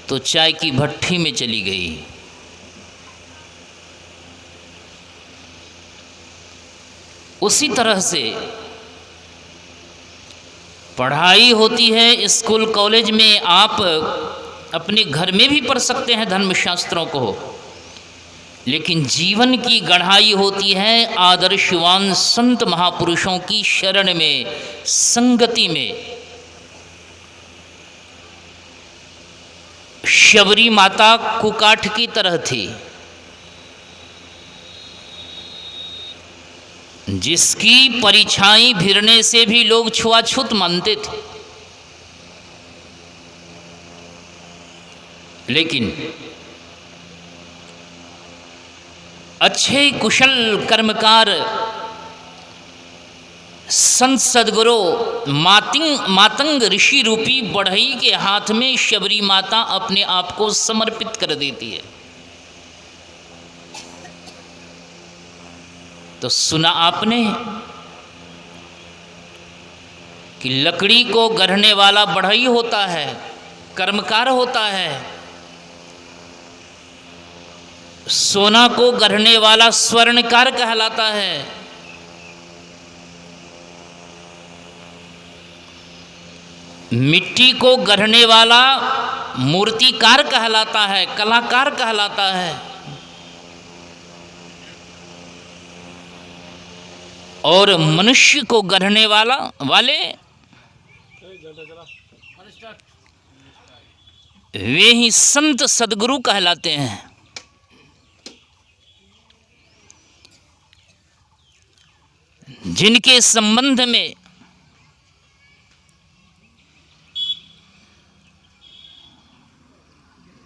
तो चाय की भट्ठी में चली गई। उसी तरह से पढ़ाई होती है स्कूल कॉलेज में, आप अपने घर में भी पढ़ सकते हैं धर्मशास्त्रों को, लेकिन जीवन की गढ़ाई होती है आदर्शवान संत महापुरुषों की शरण में, संगति में। शबरी माता कुकाठ की तरह थी, जिसकी परिछाई भिरने से भी लोग छुआछूत मानते थे, लेकिन अच्छे कुशल कर्मकार संत सदगुरु मातंग ऋषि रूपी बढ़ई के हाथ में शबरी माता अपने आप को समर्पित कर देती है। तो सुना आपने कि लकड़ी को गढ़ने वाला बढ़ई होता है, कर्मकार होता है, सोना को गढ़ने वाला स्वर्णकार कहलाता है, मिट्टी को गढ़ने वाला मूर्तिकार कहलाता है, कलाकार कहलाता है, और मनुष्य को गढ़ने वाले वे ही संत सदगुरु कहलाते हैं। जिनके संबंध में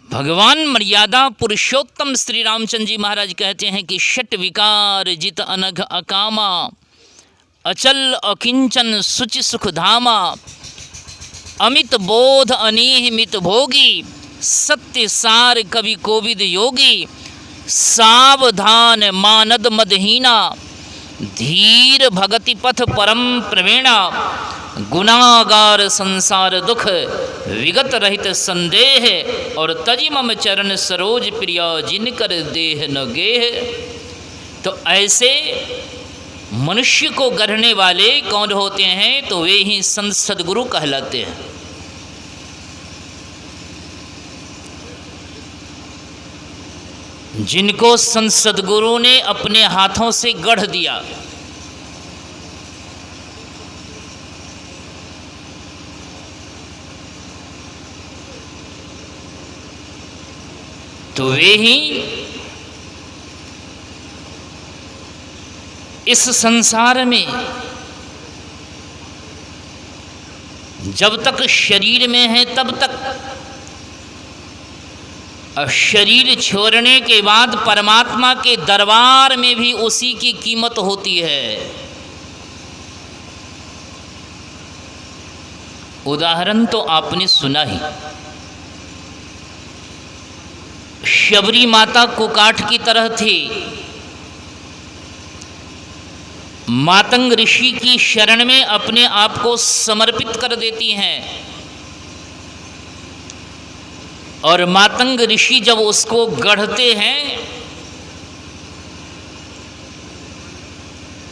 भगवान मर्यादा पुरुषोत्तम श्री रामचंद्र जी महाराज कहते हैं कि षट विकार जित अनघ अकामा, अचल अकिंचन सुचि सुख धामा, अमित बोध अनीह मित भोगी, सत्य सार कवि कोविद योगी, सावधान मानद मदहीना, धीर भगति पथ परम प्रवीणा, गुनागार संसार दुख विगत रहित संदेह, और तजि मम चरण सरोज प्रिया जिनकर देह न गेह। तो ऐसे मनुष्य को गढ़ने वाले कौन होते हैं? तो वे ही संत सदगुरु कहलाते हैं। जिनको संत सदगुरु ने अपने हाथों से गढ़ दिया, तो वे ही इस संसार में जब तक शरीर में है तब तक, शरीर छोड़ने के बाद परमात्मा के दरबार में भी उसी की कीमत होती है। उदाहरण तो आपने सुना ही, शबरी माता कुकाठ की तरह थी, मातंग ऋषि की शरण में अपने आप को समर्पित कर देती हैं, और मातंग ऋषि जब उसको गढ़ते हैं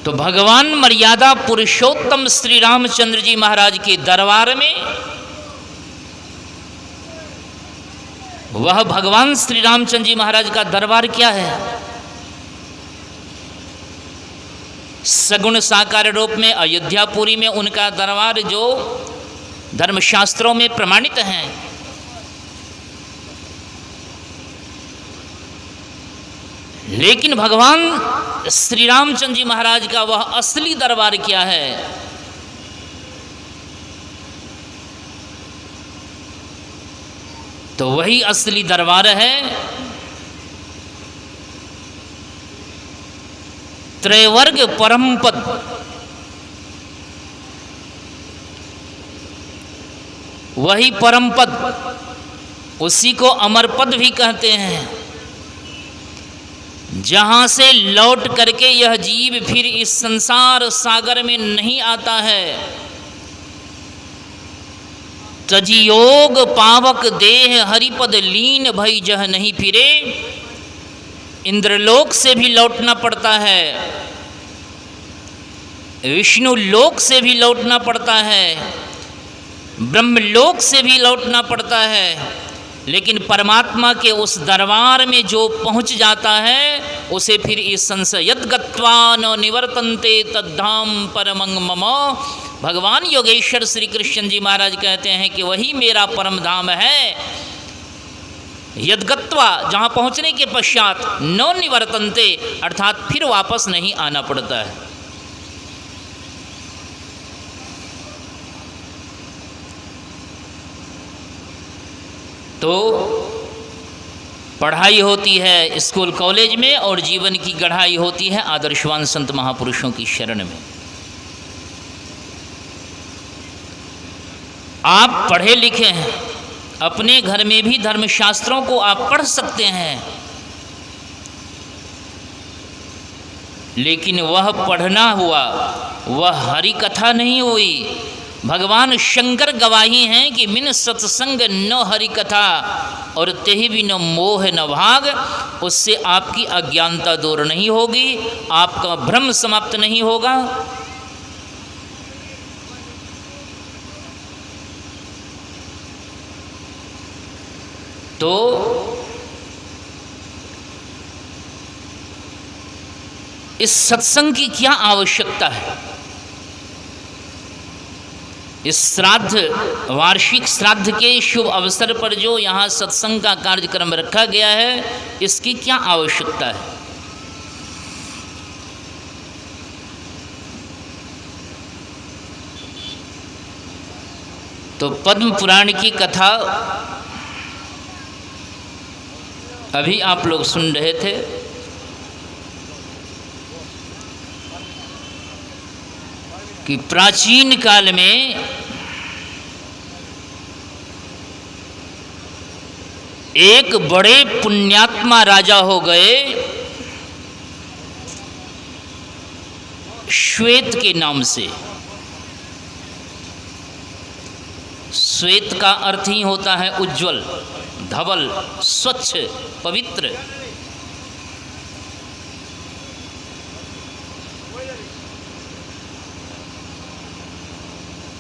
तो भगवान मर्यादा पुरुषोत्तम श्री रामचंद्र जी महाराज के दरबार में वह भगवान श्री रामचंद्र जी महाराज का दरबार क्या है? सगुण साकार रूप में अयोध्यापुरी में उनका दरबार जो धर्मशास्त्रों में प्रमाणित हैं। लेकिन भगवान श्री रामचंद्र जी महाराज का वह असली दरबार क्या है? तो वही असली दरबार है त्रैवर्ग परम पद। वही परम पद, उसी को अमर पद भी कहते हैं, जहां से लौट करके यह जीव फिर इस संसार सागर में नहीं आता है। तजियोग पावक देह हरिपद लीन भई जह नहीं फिरे। इंद्रलोक से भी लौटना पड़ता है, विष्णु लोक से भी लौटना पड़ता है, ब्रह्मलोक से भी लौटना पड़ता है, लेकिन परमात्मा के उस दरबार में जो पहुंच जाता है उसे फिर इस संशयत गत्वा न निवर्तन्ते तद्धाम परमं मम। भगवान योगेश्वर श्री कृष्ण जी महाराज कहते हैं कि वही मेरा परम धाम है। यद्गत्वा, जहाँ पहुँचने के पश्चात न निवर्तन्ते, अर्थात फिर वापस नहीं आना पड़ता है। तो पढ़ाई होती है स्कूल कॉलेज में और जीवन की गढ़ाई होती है आदर्शवान संत महापुरुषों की शरण में। आप पढ़े लिखे हैं, अपने घर में भी धर्मशास्त्रों को आप पढ़ सकते हैं, लेकिन वह पढ़ना हुआ, वह हरि कथा नहीं हुई। भगवान शंकर गवाही हैं कि मिन सत्संग न हरि कथा और तेहि भी न मोह न भाग। उससे आपकी अज्ञानता दूर नहीं होगी, आपका भ्रम समाप्त नहीं होगा। तो इस सत्संग की क्या आवश्यकता है? इस श्राद्ध, वार्षिक श्राद्ध के शुभ अवसर पर जो यहाँ सत्संग का कार्यक्रम रखा गया है, इसकी क्या आवश्यकता है? तो पद्म पुराण की कथा अभी आप लोग सुन रहे थे। कि प्राचीन काल में एक बड़े पुण्यात्मा राजा हो गए, श्वेत के नाम से। श्वेत का अर्थ ही होता है उज्जवल, धवल, स्वच्छ, पवित्र।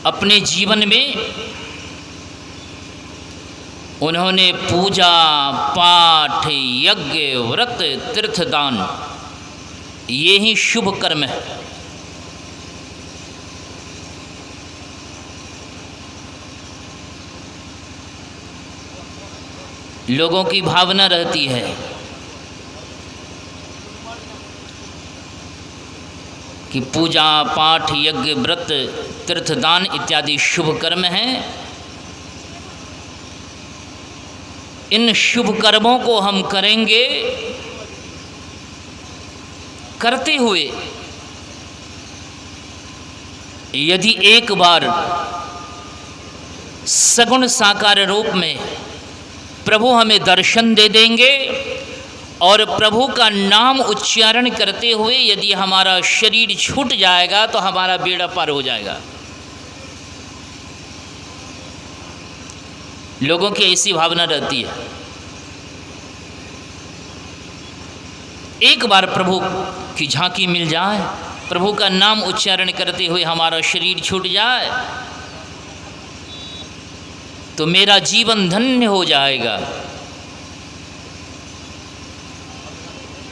अपने जीवन में उन्होंने पूजा पाठ, यज्ञ, व्रत, तीर्थदान, ये ही शुभ कर्म है। लोगों की भावना रहती है कि पूजा पाठ, यज्ञ, व्रत, तीर्थदान इत्यादि शुभ कर्म हैं। इन शुभ कर्मों को हम करेंगे, करते हुए यदि एक बार सगुण साकार रूप में प्रभु हमें दर्शन दे देंगे और प्रभु का नाम उच्चारण करते हुए यदि हमारा शरीर छूट जाएगा तो हमारा बेड़ा पार हो जाएगा। लोगों की ऐसी भावना रहती है। एक बार प्रभु की झांकी मिल जाए, प्रभु का नाम उच्चारण करते हुए हमारा शरीर छूट जाए तो मेरा जीवन धन्य हो जाएगा।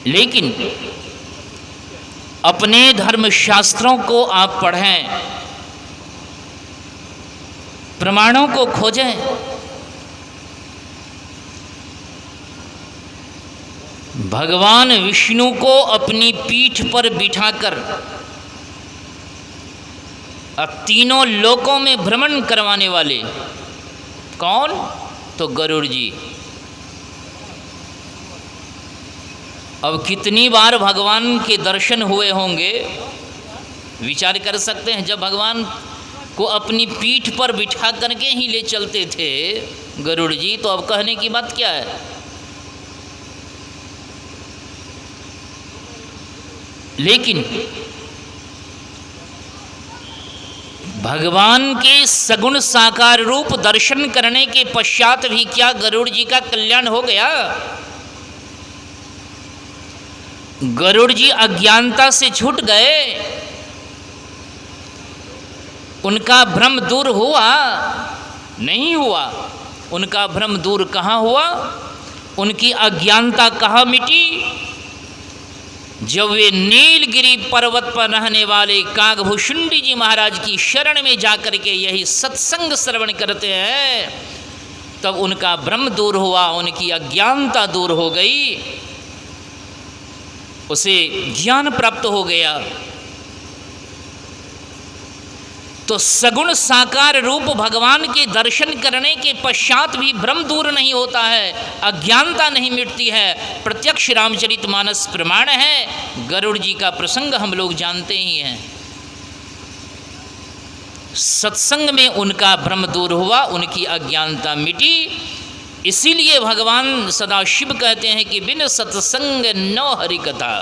लेकिन अपने धर्मशास्त्रों को आप पढ़ें, प्रमाणों को खोजें। भगवान विष्णु को अपनी पीठ पर बिठाकर तीनों लोकों में भ्रमण करवाने वाले कौन? तो गरुड़ जी। अब कितनी बार भगवान के दर्शन हुए होंगे, विचार कर सकते हैं। जब भगवान को अपनी पीठ पर बिठा करके ही ले चलते थे गरुड़ जी, तो अब कहने की बात क्या है। लेकिन भगवान के सगुण साकार रूप दर्शन करने के पश्चात भी क्या गरुड़ जी का कल्याण हो गया? गरुड़ जी अज्ञानता से छूट गए, उनका भ्रम दूर हुआ? नहीं हुआ। उनका भ्रम दूर कहाँ हुआ? उनकी अज्ञानता कहाँ मिटी? जब वे नीलगिरी पर्वत पर रहने वाले कागभूषुंडी जी महाराज की शरण में जाकर के यही सत्संग श्रवण करते हैं, तब उनका भ्रम दूर हुआ, उनकी अज्ञानता दूर हो गई, उसे ज्ञान प्राप्त हो गया। तो सगुण साकार रूप भगवान के दर्शन करने के पश्चात भी भ्रम दूर नहीं होता है, अज्ञानता नहीं मिटती है। प्रत्यक्ष रामचरितमानस प्रमाण है। गरुड़ जी का प्रसंग हम लोग जानते ही हैं। सत्संग में उनका भ्रम दूर हुआ, उनकी अज्ञानता मिटी। इसीलिए भगवान सदाशिव कहते हैं कि बिन सत्संग न हरि कथा।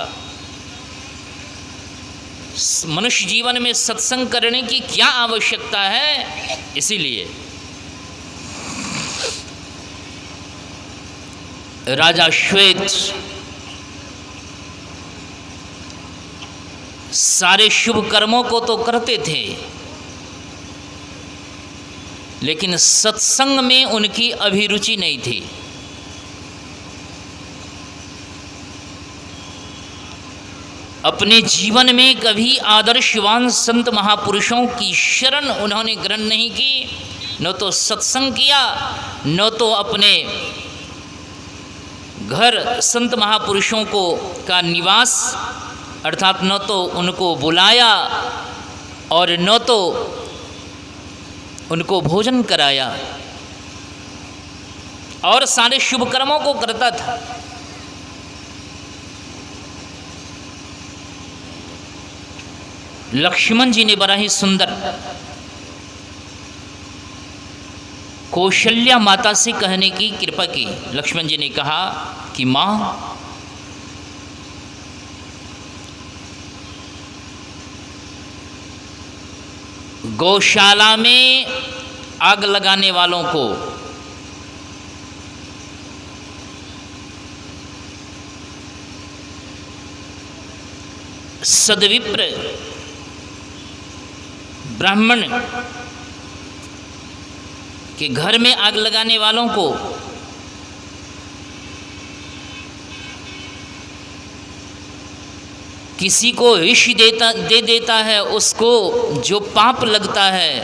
मनुष्य जीवन में सत्संग करने की क्या आवश्यकता है? इसीलिए राजा श्वेत सारे शुभ कर्मों को तो करते थे, लेकिन सत्संग में उनकी अभिरुचि नहीं थी। अपने जीवन में कभी आदर्शवान संत महापुरुषों की शरण उन्होंने ग्रहण नहीं की, न तो सत्संग किया, न तो अपने घर संत महापुरुषों को का निवास अर्थात न तो उनको बुलाया और न तो उनको भोजन कराया, और सारे शुभ कर्मों को करता था। लक्ष्मण जी ने बड़ा ही सुंदर कौशल्या माता से कहने की कृपा की। लक्ष्मण जी ने कहा कि माँ, गौशाला में आग लगाने वालों को सद्विप्र ब्राह्मण के घर में आग लगाने वालों को किसी को विष दे देता है, उसको जो पाप लगता है,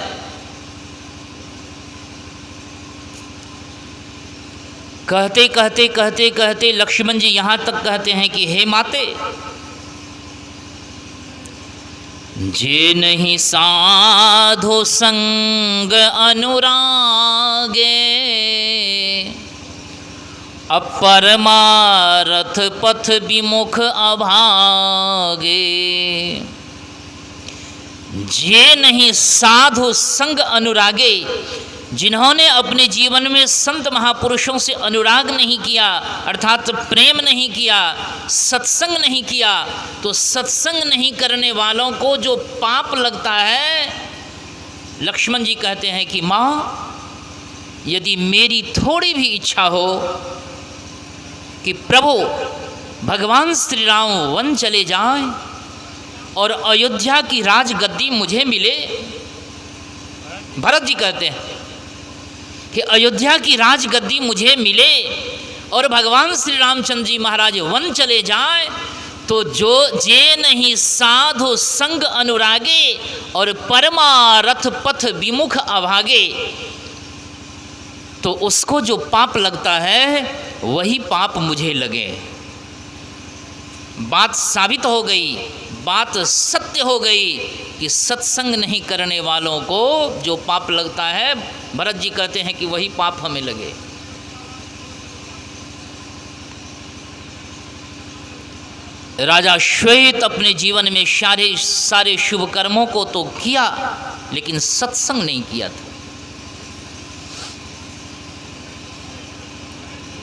कहते कहते कहते कहते लक्ष्मण जी यहाँ तक कहते हैं कि हे माते, जे नहीं साधो संग अनुरागे, अपरमारथ पथ विमुख अभागे। जे नहीं साधु संग अनुरागे, जिन्होंने अपने जीवन में संत महापुरुषों से अनुराग नहीं किया, अर्थात प्रेम नहीं किया, सत्संग नहीं किया, तो सत्संग नहीं करने वालों को जो पाप लगता है, लक्ष्मण जी कहते हैं कि माँ, यदि मेरी थोड़ी भी इच्छा हो कि प्रभु भगवान श्री राम वन चले जाएं और अयोध्या की राजगद्दी मुझे मिले, भरत जी कहते हैं कि अयोध्या की राजगद्दी मुझे मिले और भगवान श्री रामचंद्र जी महाराज वन चले जाएं, तो जो जे नहीं साधु संग अनुरागे और परमारथ पथ विमुख अभागे, तो उसको जो पाप लगता है वही पाप मुझे लगे। बात साबित हो गई, बात सत्य हो गई कि सत्संग नहीं करने वालों को जो पाप लगता है, भरत जी कहते हैं कि वही पाप हमें लगे। राजा श्वेत अपने जीवन में सारे शुभ कर्मों को तो किया, लेकिन सत्संग नहीं किया था।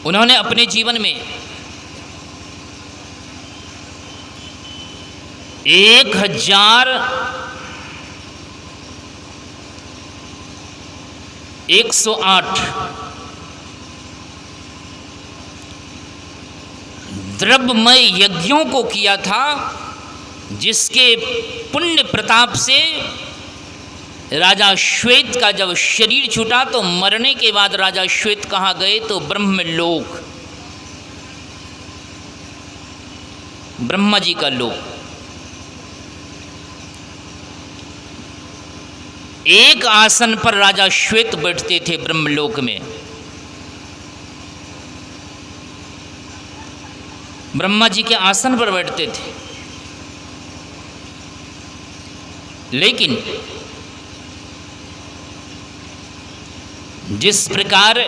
उन्होंने अपने जीवन में 1000 108 द्रव्यमय यज्ञों को किया था, जिसके पुण्य प्रताप से राजा श्वेत का जब शरीर छूटा तो मरने के बाद राजा श्वेत कहाँ गए तो ब्रह्मलोक, ब्रह्मा जी का लोक। एक आसन पर राजा श्वेत बैठते थे ब्रह्मलोक में। ब्रह्मा जी के आसन पर बैठते थे, लेकिन जिस प्रकार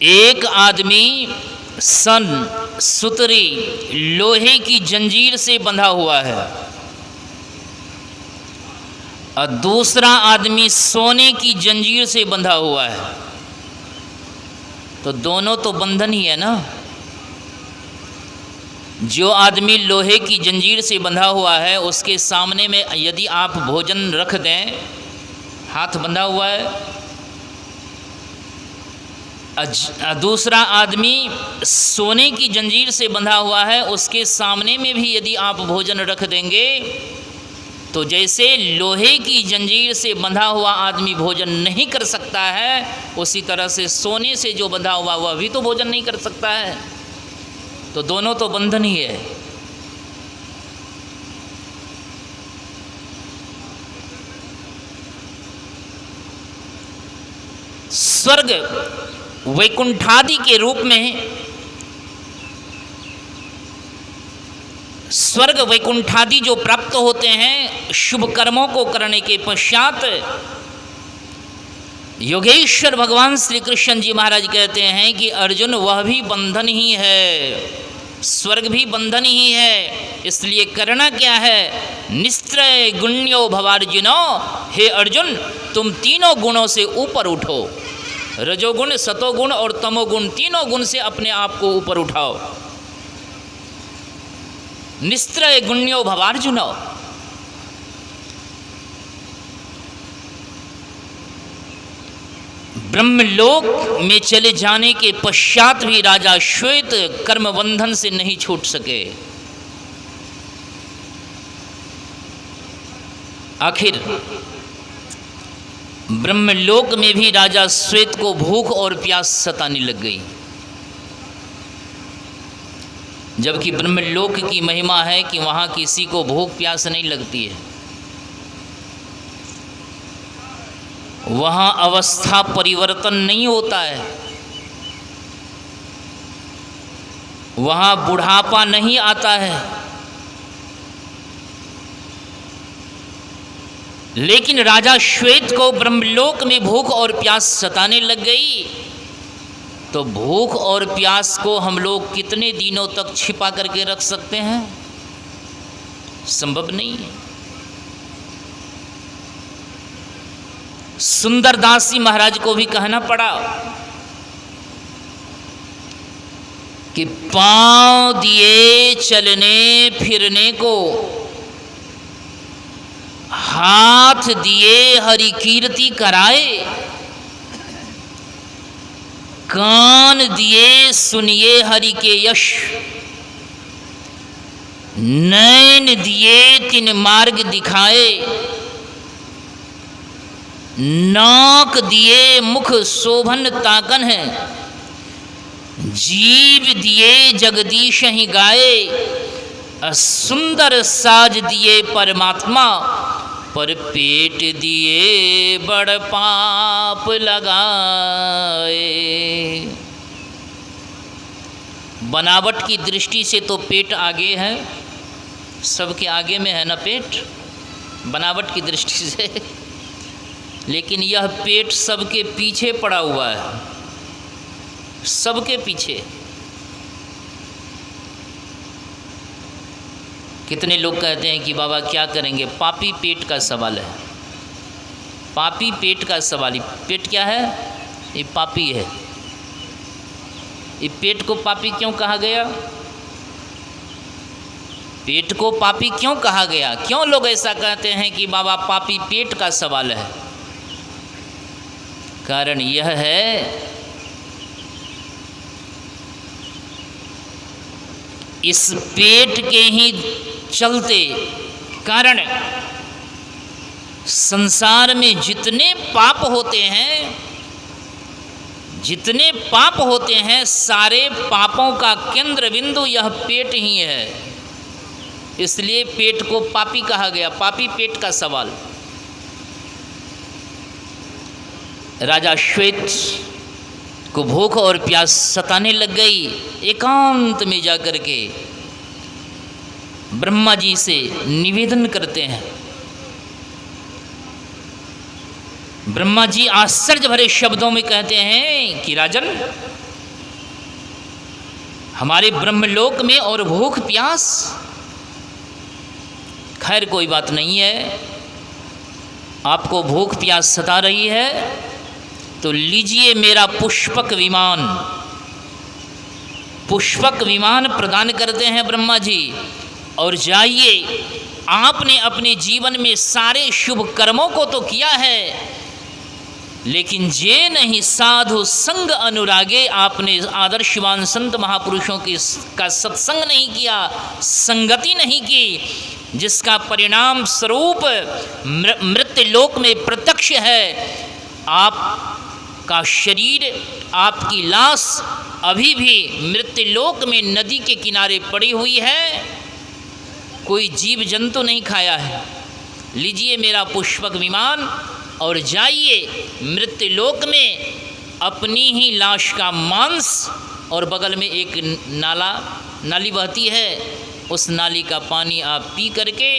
एक आदमी सन सुतरी लोहे की जंजीर से बंधा हुआ है और दूसरा आदमी सोने की जंजीर से बंधा हुआ है, तो दोनों तो बंधन ही है ना। जो आदमी लोहे की जंजीर से बंधा हुआ है उसके सामने में यदि आप भोजन रख दें, हाथ बंधा हुआ है, दूसरा आदमी सोने की जंजीर से बंधा हुआ है, उसके सामने में भी यदि आप भोजन रख देंगे तो जैसे लोहे की जंजीर से बंधा हुआ आदमी भोजन नहीं कर सकता है, उसी तरह से सोने से जो बंधा हुआ वह भी तो भोजन नहीं कर सकता है। तो दोनों तो बंधन ही है। स्वर्ग वैकुंठादि के रूप में, स्वर्ग वैकुंठादि जो प्राप्त होते हैं शुभ कर्मों को करने के पश्चात, योगेश्वर भगवान श्री कृष्ण जी महाराज कहते हैं कि अर्जुन वह भी बंधन ही है, स्वर्ग भी बंधन ही है। इसलिए करना क्या है, निस्त्रय गुण्यो भवार्जुनो, हे अर्जुन तुम तीनों गुणों से ऊपर उठो, रजोगुण सतोगुण और तमोगुण, तीनों गुण से अपने आप को ऊपर उठाओ। निस्त्रय गुण्यो भवार्जुनो, ब्रह्मलोक में चले जाने के पश्चात भी राजा श्वेत कर्म बंधन से नहीं छूट सके। आखिर ब्रह्मलोक में भी राजा श्वेत को भूख और प्यास सताने लग गई, जबकि ब्रह्मलोक की महिमा है कि वहाँ किसी को भूख प्यास नहीं लगती है। वहाँ अवस्था परिवर्तन नहीं होता है, वहाँ बुढ़ापा नहीं आता है। लेकिन राजा श्वेत को ब्रह्मलोक में भूख और प्यास सताने लग गई, तो भूख और प्यास को हम लोग कितने दिनों तक छिपा करके रख सकते हैं? संभव नहीं है। सुंदरदास जी महाराज को भी कहना पड़ा कि पांव दिए चलने फिरने को, हाथ दिए हरि कीर्ति कराए, कान दिए सुनिए हरि के यश, नैन दिए तिन मार्ग दिखाए, नाक दिए मुख शोभन ताकन है, जीव दिए जगदीश ही गाए, सुंदर साज दिए परमात्मा, पर पेट दिए बड़ पाप लगाए। बनावट की दृष्टि से तो पेट आगे है, सबके आगे में है ना पेट, बनावट की दृष्टि से, लेकिन यह पेट सबके पीछे पड़ा हुआ है, सबके पीछे। कितने लोग कहते हैं कि बाबा क्या करेंगे, पापी पेट का सवाल है, पापी पेट का सवाल। पेट क्या है? ये पापी है। ये पेट को पापी क्यों कहा गया? पेट को पापी क्यों कहा गया? क्यों लोग ऐसा कहते हैं कि बाबा पापी पेट का सवाल है? कारण यह है, इस पेट के ही चलते कारण संसार में जितने पाप होते हैं, जितने पाप होते हैं, सारे पापों का केंद्र बिंदु यह पेट ही है। इसलिए पेट को पापी कहा गया। पापी पेट का सवाल। राजा श्वेत को भूख और प्यास सताने लग गई। एकांत में जाकर के ब्रह्मा जी से निवेदन करते हैं। ब्रह्मा जी आश्चर्य भरे शब्दों में कहते हैं कि राजन, हमारे ब्रह्मलोक में और भूख प्यास, खैर कोई बात नहीं है, आपको भूख प्यास सता रही है तो लीजिए मेरा पुष्पक विमान। पुष्पक विमान प्रदान करते हैं ब्रह्मा जी, और जाइए, आपने अपने जीवन में सारे शुभ कर्मों को तो किया है, लेकिन जे नहीं साधु संग अनुरागे, आपने आदर्शवान संत महापुरुषों का सत्संग नहीं किया, संगति नहीं की, जिसका परिणाम स्वरूप मृत्युलोक में प्रत्यक्ष है। आपका शरीर, आपकी लाश अभी भी मृत्युलोक में नदी के किनारे पड़ी हुई है, कोई जीव जंतु नहीं खाया है। लीजिए मेरा पुष्पक विमान और जाइए मृत्युलोक में, अपनी ही लाश का मांस, और बगल में एक नाली बहती है, उस नाली का पानी आप पी करके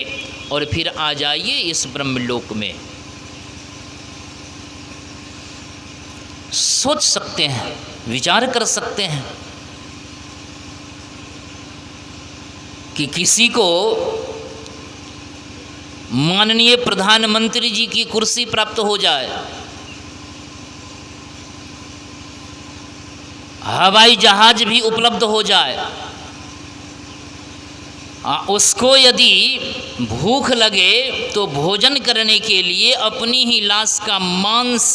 और फिर आ जाइए इस ब्रह्मलोक में। सोच सकते हैं, विचार कर सकते हैं कि किसी को माननीय प्रधानमंत्री जी की कुर्सी प्राप्त हो जाए, हवाई जहाज भी उपलब्ध हो जाए, उसको यदि भूख लगे तो भोजन करने के लिए अपनी ही लाश का मांस,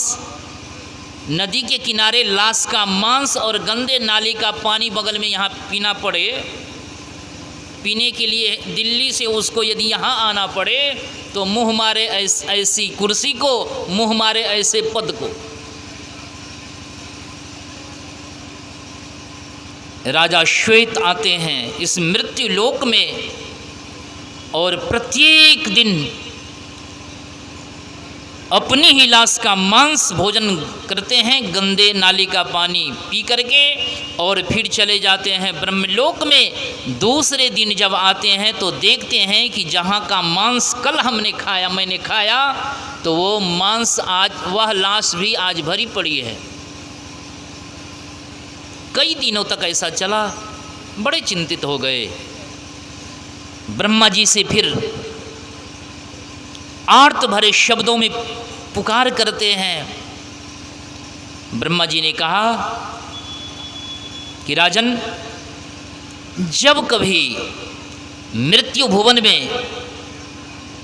नदी के किनारे लाश का मांस और गंदे नाली का पानी बगल में यहाँ पीना पड़े, पीने के लिए दिल्ली से उसको यदि यहाँ आना पड़े, तो मुँह मारे ऐसी कुर्सी को, मुँह मारे ऐसे पद को। राजा श्वेत आते हैं इस मृत्यु लोक में और प्रत्येक दिन अपनी ही लाश का मांस भोजन करते हैं, गंदे नाली का पानी पी करके, और फिर चले जाते हैं ब्रह्मलोक में। दूसरे दिन जब आते हैं तो देखते हैं कि जहाँ का मांस कल मैंने खाया, तो वो मांस आज, वह लाश भी आज भरी पड़ी है। कई दिनों तक ऐसा चला, बड़े चिंतित हो गए। ब्रह्मा जी से फिर आर्त भरे शब्दों में पुकार करते हैं। ब्रह्मा जी ने कहा कि राजन, जब कभी मृत्यु भुवन में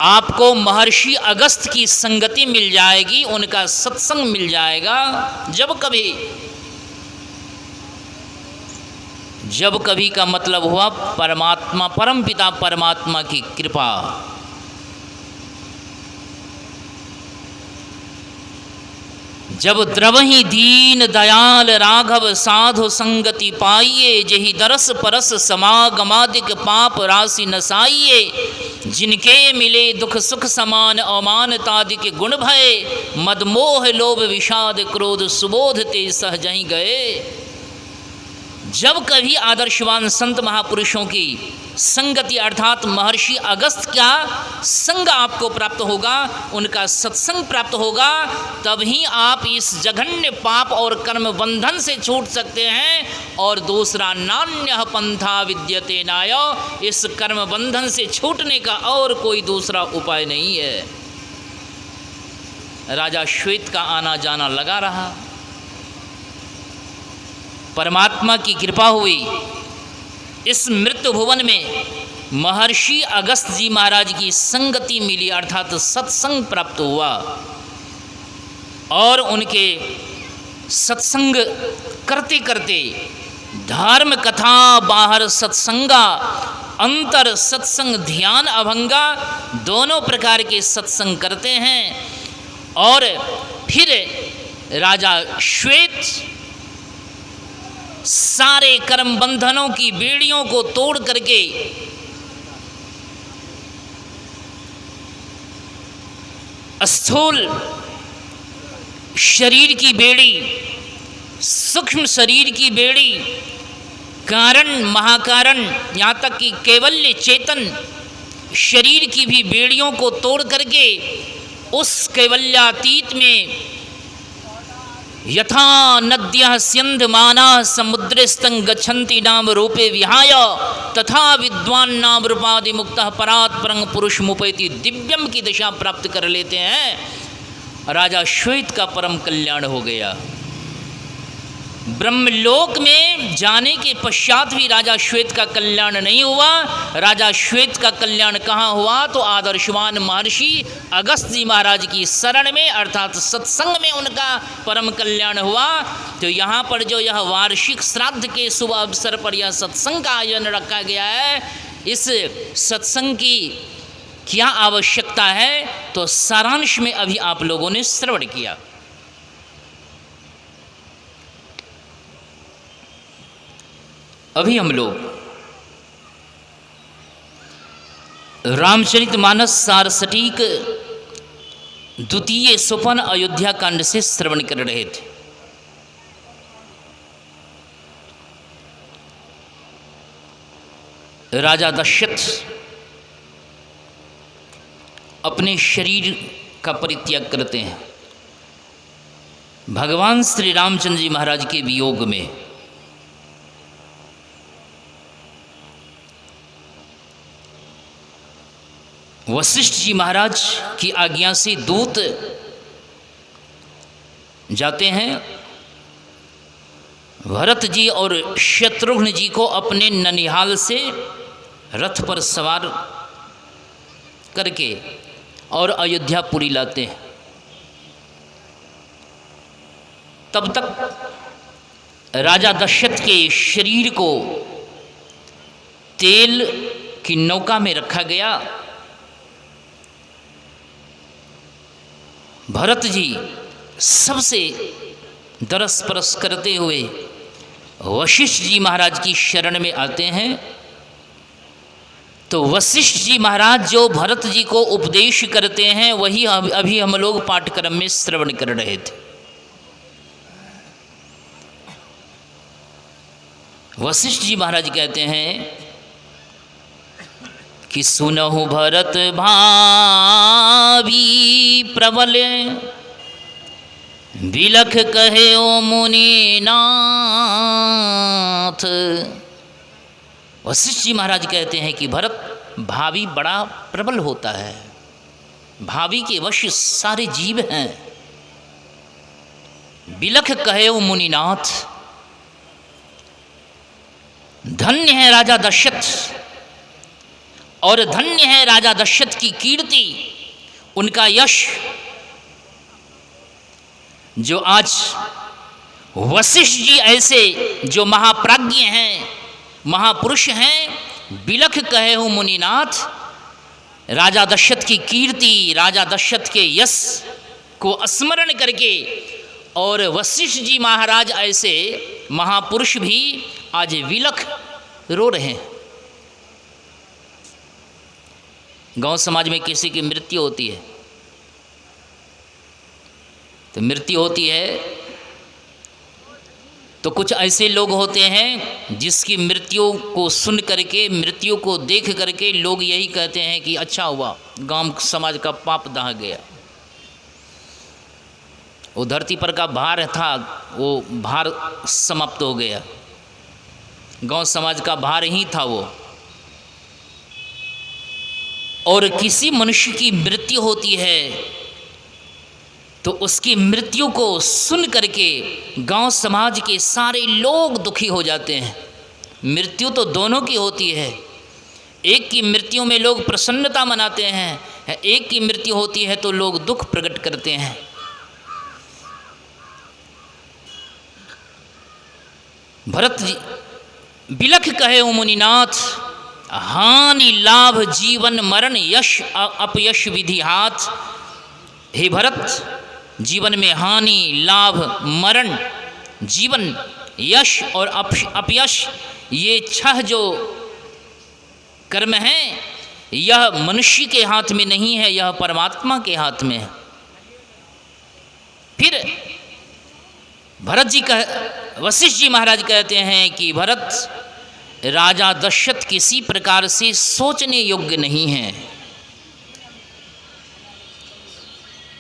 आपको महर्षि अगस्त की संगति मिल जाएगी, उनका सत्संग मिल जाएगा, जब कभी का मतलब हुआ परमात्मा, परमपिता परमात्मा की कृपा। जब द्रवहि दीन दयाल राघव साधु संगति पाइये, जहि दरस परस समागमादिक पाप राशि नसाइये, जिनके मिले दुख सुख समान अमानतादिक गुण भय, मदमोह लोभ विषाद क्रोध सुबोध ते सहजहि गए। जब कभी आदर्शवान संत महापुरुषों की संगति अर्थात महर्षि अगस्त का संग आपको प्राप्त होगा, उनका सत्संग प्राप्त होगा, तभी आप इस जघन्य पाप और कर्म बंधन से छूट सकते हैं। और दूसरा, नान्यः पंथा विद्यते नाय, इस कर्म बंधन से छूटने का और कोई दूसरा उपाय नहीं है। राजा श्वेत का आना जाना लगा रहा। परमात्मा की कृपा हुई, इस मृत्यु भुवन में महर्षि अगस्त जी महाराज की संगति मिली, अर्थात सत्संग प्राप्त हुआ, और उनके सत्संग करते करते धर्म कथा बाहर सत्संगा, अंतर सत्संग ध्यान अभंगा, दोनों प्रकार के सत्संग करते हैं। और फिर राजा श्वेत सारे कर्म बंधनों की बेड़ियों को तोड़ करके स्थूल शरीर की बेड़ी, सूक्ष्म शरीर की बेड़ी, कारण महाकारण, यहाँ तक कि केवल्य चेतन शरीर की भी बेड़ियों को तोड़ करके उस कैवल्यातीत में यथा नद्यः स्यन्धमाना समुद्रस्थं गच्छन्ति नाम रूपे विहाय तथा विद्वान नाम रूपादि मुक्तः परात् परं पुरुषमुपैति दिव्यम की दशा प्राप्त कर लेते हैं। राजा श्वेत का परम कल्याण हो गया। ब्रह्मलोक में जाने के पश्चात भी राजा श्वेत का कल्याण नहीं हुआ। राजा श्वेत का कल्याण कहाँ हुआ? तो आदर्शवान महर्षि अगस्त जी महाराज की शरण में अर्थात सत्संग में उनका परम कल्याण हुआ। तो यहाँ पर जो यह वार्षिक श्राद्ध के शुभ अवसर पर यह सत्संग का आयोजन रखा गया है, इस सत्संग की क्या आवश्यकता है तो सारांश में अभी आप लोगों ने श्रवण किया। अभी हम लोग रामचरितमानस सार सटीक द्वितीय सोपान अयोध्या कांड से श्रवण कर रहे थे। राजा दशरथ अपने शरीर का परित्याग करते हैं भगवान श्री रामचंद्र जी महाराज के वियोग में। वशिष्ठ जी महाराज की आज्ञा से दूत जाते हैं भरत जी और शत्रुघ्न जी को अपने ननिहाल से रथ पर सवार करके और अयोध्यापुरी लाते हैं। तब तक राजा दशरथ के शरीर को तेल की नौका में रखा गया। भरत जी सबसे दरस परस करते हुए वशिष्ठ जी महाराज की शरण में आते हैं। तो वशिष्ठ जी महाराज जो भरत जी को उपदेश करते हैं वही अभी हम लोग पाठक्रम में श्रवण कर रहे थे। वशिष्ठ जी महाराज कहते हैं कि सुनहु भरत भावी प्रबल बिलख कहे ओ मुनिनाथ। वशिष्ठ जी महाराज कहते हैं कि भरत भावी बड़ा प्रबल होता है, भावी के वश सारे जीव हैं। बिलख कहे ओ मुनिनाथ, धन्य है राजा दशरथ और धन्य है राजा दशरथ की कीर्ति, उनका यश जो आज वशिष्ठ जी ऐसे जो महाप्राज्ञ हैं, महापुरुष हैं, बिलख कहे हो मुनिनाथ, राजा दशरथ की कीर्ति, राजा दशरथ के यश को स्मरण करके और वशिष्ठ जी महाराज ऐसे महापुरुष भी आज विलख रो रहे हैं। गांव समाज में किसी की मृत्यु होती है तो मृत्यु होती है तो कुछ ऐसे लोग होते हैं जिसकी मृत्यु को सुन करके, मृत्यु को देख करके लोग यही कहते हैं कि अच्छा हुआ, गांव समाज का पाप दहा गया। वो धरती पर का भार था, वो भार समाप्त हो गया, गांव समाज का भार ही था वो। और किसी मनुष्य की मृत्यु होती है तो उसकी मृत्यु को सुन करके गांव समाज के सारे लोग दुखी हो जाते हैं। मृत्यु तो दोनों की होती है, एक की मृत्यु में लोग प्रसन्नता मनाते हैं, एक की मृत्यु होती है तो लोग दुख प्रकट करते हैं। भरत जी बिलख कहे ओ मुनिनाथ, हानि लाभ जीवन मरण यश अपयश विधि हाथ। हे भरत, जीवन में हानि लाभ मरण, जीवन यश और अपयश, ये 6 जो कर्म हैं, यह मनुष्य के हाथ में नहीं है, यह परमात्मा के हाथ में है। फिर भरत जी वशिष्ठ जी महाराज कहते हैं कि भरत, राजा दशरथ किसी प्रकार से सोचने योग्य नहीं है।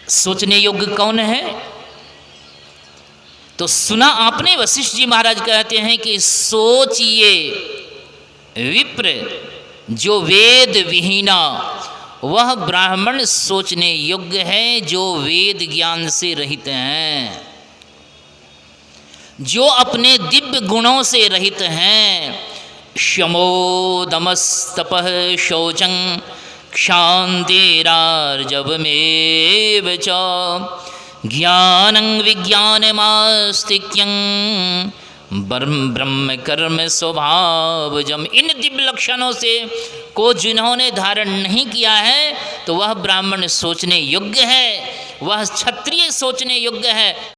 सोचने योग्य कौन है? तो सुना आपने, वशिष्ठ जी महाराज कहते हैं कि सोचिए विप्र जो वेद विहीना, वह ब्राह्मण सोचने योग्य है जो वेद ज्ञान से रहित हैं, जो अपने दिव्य गुणों से रहित हैं। शमो दमस्तपः शौचं क्षान्तिरार्जवमेव च ज्ञानं विज्ञानमास्तिक्यं ब्रह्म कर्म स्वभावजम। इन दिव्य लक्षणों से को जिन्होंने धारण नहीं किया है, तो वह ब्राह्मण सोचने योग्य है, वह क्षत्रिय सोचने योग्य है।